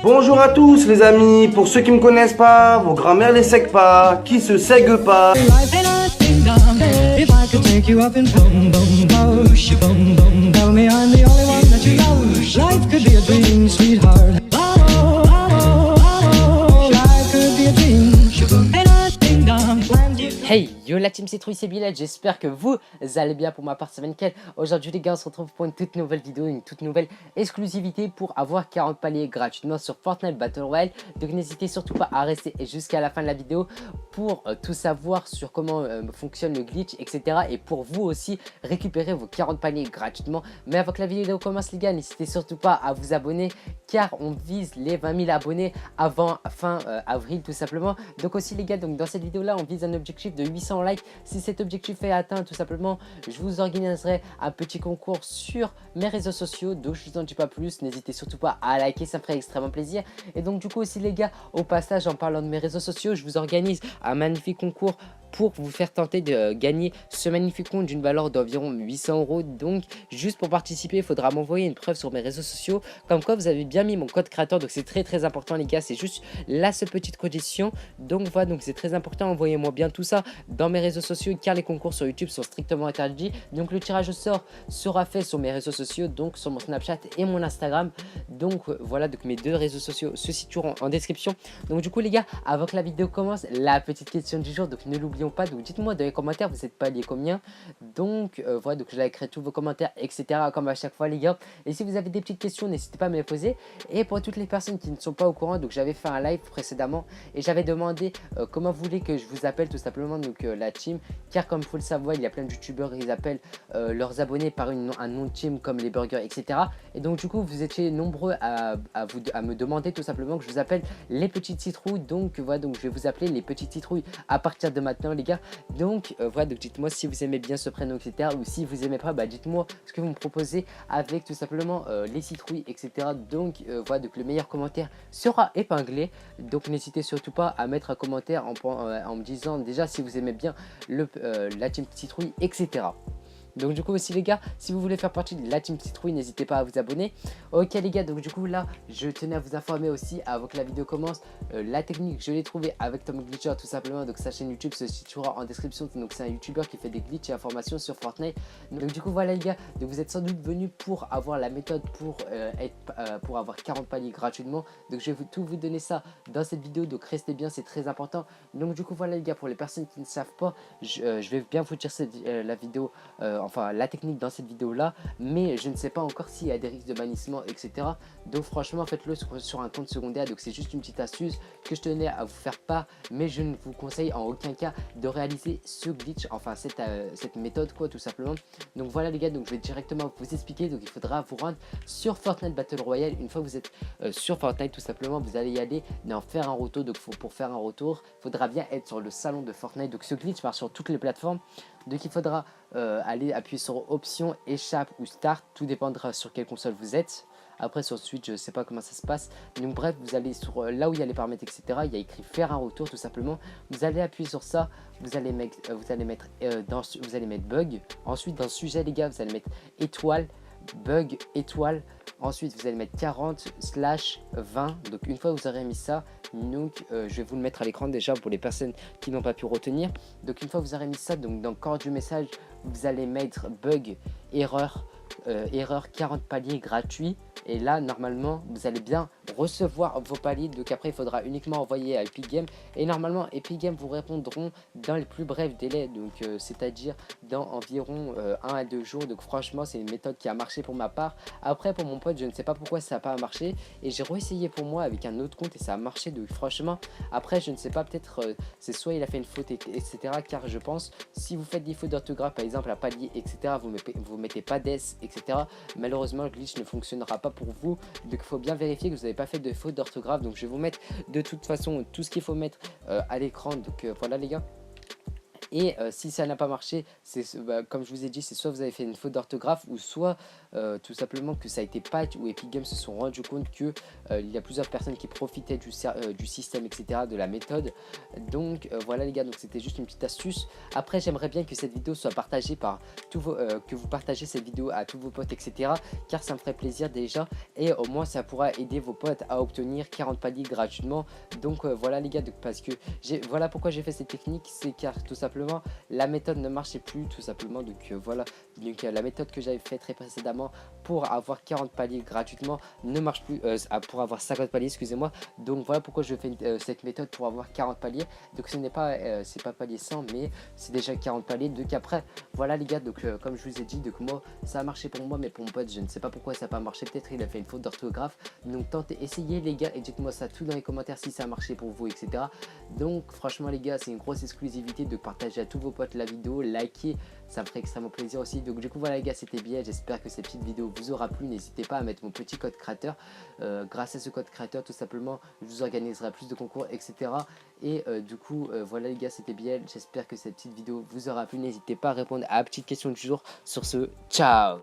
Bonjour à tous les amis, pour ceux qui me connaissent pas, vos grands-mères les sèguent pas, qui se sèguent pas. Life ain't a ding dong. If I could take you up and boom boom boom, she boom boom, tell me I'm the only one that you love. Life could be a dream, sweetheart. Oh, oh, oh, life could be a dream. She boom ain't a ding dong. Hey yo la team Citrouille, c'est Bilal, j'espère que vous allez bien. Pour ma part ça va nickel. Aujourd'hui les gars on se retrouve pour une toute nouvelle vidéo, une toute nouvelle exclusivité pour avoir 40 paliers gratuitement sur Fortnite Battle Royale. Donc n'hésitez surtout pas à rester jusqu'à la fin de la vidéo pour tout savoir sur comment fonctionne le glitch, etc. Et pour vous aussi récupérer vos 40 paliers gratuitement. Mais avant que la vidéo commence les gars, n'hésitez surtout pas à vous abonner car on vise les 20 000 abonnés avant fin avril tout simplement. Donc aussi les gars, donc dans cette vidéo là on vise un objectif de 800 likes. Si cet objectif est atteint tout simplement, je vous organiserai un petit concours sur mes réseaux sociaux. Donc je vous en dis pas plus, n'hésitez surtout pas à liker, ça me ferait extrêmement plaisir. Et donc du coup aussi les gars, au passage en parlant de mes réseaux sociaux, je vous organise un magnifique concours pour vous faire tenter de gagner ce magnifique compte d'une valeur d'environ 800 €. Donc juste pour participer, il faudra m'envoyer une preuve sur mes réseaux sociaux comme quoi vous avez bien mis mon code créateur. Donc c'est très important les gars, c'est juste la seule petite condition. Donc voilà, donc c'est très important, envoyez-moi bien tout ça dans mes réseaux sociaux car les concours sur YouTube sont strictement interdits. Donc le tirage au sort sera fait sur mes réseaux sociaux, donc sur mon Snapchat et mon Instagram. Donc voilà, donc mes deux réseaux sociaux se situeront en description. Donc du coup les gars, avant que la vidéo commence, la petite question du jour, donc ne l'oublions pas, donc dites-moi dans les commentaires vous êtes palier combien. Donc voilà, donc je likerai tous vos commentaires, etc. comme à chaque fois les gars. Et si vous avez des petites questions, n'hésitez pas à me les poser. Et pour toutes les personnes qui ne sont pas au courant, donc j'avais fait un live précédemment et j'avais demandé comment vous voulez que je vous appelle tout simplement, donc la team, car comme il faut le savoir, il y a plein de youtubeurs, ils appellent leurs abonnés par un nom de team comme les burgers, etc. Et donc du coup vous étiez nombreux à me demander tout simplement que je vous appelle les petites citrouilles. Donc voilà, donc je vais vous appeler les petites citrouilles à partir de maintenant les gars. Donc voilà, donc dites-moi si vous aimez bien ce prénom, etc. ou si vous aimez pas, bah dites-moi ce que vous me proposez avec tout simplement les citrouilles, etc. Donc voilà, donc le meilleur commentaire sera épinglé. Donc n'hésitez surtout pas à mettre un commentaire en me disant déjà si vous aimez bien la team citrouille, etc. Donc du coup aussi les gars, si vous voulez faire partie de la team citrouille, n'hésitez pas à vous abonner. Ok les gars, donc du coup là, je tenais à vous informer aussi avant que la vidéo commence, la technique je l'ai trouvée avec Tom Glitcher tout simplement. Donc sa chaîne YouTube se situera en description. Donc c'est un youtubeur qui fait des glitches et informations sur Fortnite. Donc du coup voilà les gars, donc vous êtes sans doute venus pour avoir la méthode pour avoir 40 paliers gratuitement. Donc je vais tout vous donner ça dans cette vidéo, donc restez bien, c'est très important. Donc du coup voilà les gars, pour les personnes qui ne savent pas, je vais bien vous dire la vidéo, enfin la technique dans cette vidéo là, mais je ne sais pas encore s'il y a des risques de bannissement, etc. Donc franchement faites-le sur un compte secondaire. Donc c'est juste une petite astuce que je tenais à vous faire part, mais je ne vous conseille en aucun cas de réaliser ce glitch, enfin cette méthode quoi tout simplement. Donc voilà les gars, donc je vais directement vous expliquer. Donc il faudra vous rendre sur Fortnite Battle Royale. Une fois que vous êtes sur Fortnite tout simplement, vous allez y aller et en faire un retour. Donc pour faire un retour, il faudra bien être sur le salon de Fortnite. Donc ce glitch part sur toutes les plateformes. Donc il faudra aller appuyer sur option, échappe ou start, tout dépendra sur quelle console vous êtes. Après sur Switch je sais pas comment ça se passe. Donc bref, vous allez sur là où il y a les paramètres, etc. Il y a écrit faire un retour tout simplement. Vous allez appuyer sur ça, vous allez mettre bug. Ensuite dans le sujet les gars, vous allez mettre étoile, bug, étoile. Ensuite vous allez mettre 40/20. Donc une fois que vous aurez mis ça, donc je vais vous le mettre à l'écran déjà pour les personnes qui n'ont pas pu retenir. Donc une fois que vous aurez mis ça, donc dans le corps du message vous allez mettre bug, erreur 40 paliers gratuits. Et là normalement vous allez bien recevoir vos paliers. Donc après il faudra uniquement envoyer à Epic Games et normalement Epic Games vous répondront dans les plus brefs délais, donc c'est à dire dans environ 1 à 2 jours. Donc franchement c'est une méthode qui a marché pour ma part. Après pour mon pote je ne sais pas pourquoi ça n'a pas marché et j'ai réessayé pour moi avec un autre compte et ça a marché. Donc franchement après je ne sais pas, peut-être c'est soit il a fait une faute, etc. car je pense si vous faites des fautes d'orthographe par exemple à palier, etc. vous mettez pas d'S, etc. malheureusement le glitch ne fonctionnera pas pour vous. Donc il faut bien vérifier que vous n'avez pas fait de faute d'orthographe. Donc je vais vous mettre de toute façon tout ce qu'il faut mettre à l'écran. Donc voilà les gars. Et si ça n'a pas marché, comme je vous ai dit, c'est soit vous avez fait une faute d'orthographe ou soit tout simplement que ça a été patch ou Epic Games se sont rendu compte que il y a plusieurs personnes qui profitaient du système, etc., de la méthode. Donc voilà les gars, donc c'était juste une petite astuce. Après, j'aimerais bien que cette vidéo soit partagée par que vous partagez cette vidéo à tous vos potes, etc., car ça me ferait plaisir déjà, et au moins ça pourra aider vos potes à obtenir 40 paliers gratuitement. Donc voilà les gars, parce que voilà pourquoi j'ai fait cette technique, c'est car tout simplement la méthode ne marchait plus, tout simplement. Donc voilà, donc la méthode que j'avais faite très précédemment pour avoir 40 paliers gratuitement ne marche plus, pour avoir 50 paliers, excusez-moi. Donc voilà pourquoi je fais cette méthode pour avoir 40 paliers. Donc ce n'est pas c'est pas palier 100, mais c'est déjà 40 paliers. Donc après voilà les gars, donc comme je vous ai dit, donc moi ça a marché pour moi, mais pour mon pote je ne sais pas pourquoi ça n'a pas marché. Peut-être il a fait une faute d'orthographe. Donc tentez, essayez les gars, et dites-moi ça tout dans les commentaires si ça a marché pour vous, etc. Donc franchement les gars, c'est une grosse exclusivité de partager à tous vos potes la vidéo, liker, ça me ferait extrêmement plaisir aussi. Donc du coup voilà les gars, c'était bien, j'espère que cette petite vidéo vous aura plu. N'hésitez pas à mettre mon petit code créateur, grâce à ce code créateur tout simplement je vous organiserai plus de concours, etc. Et du coup voilà les gars, c'était bien, j'espère que cette petite vidéo vous aura plu. N'hésitez pas à répondre à la petite question du jour. Sur ce, ciao.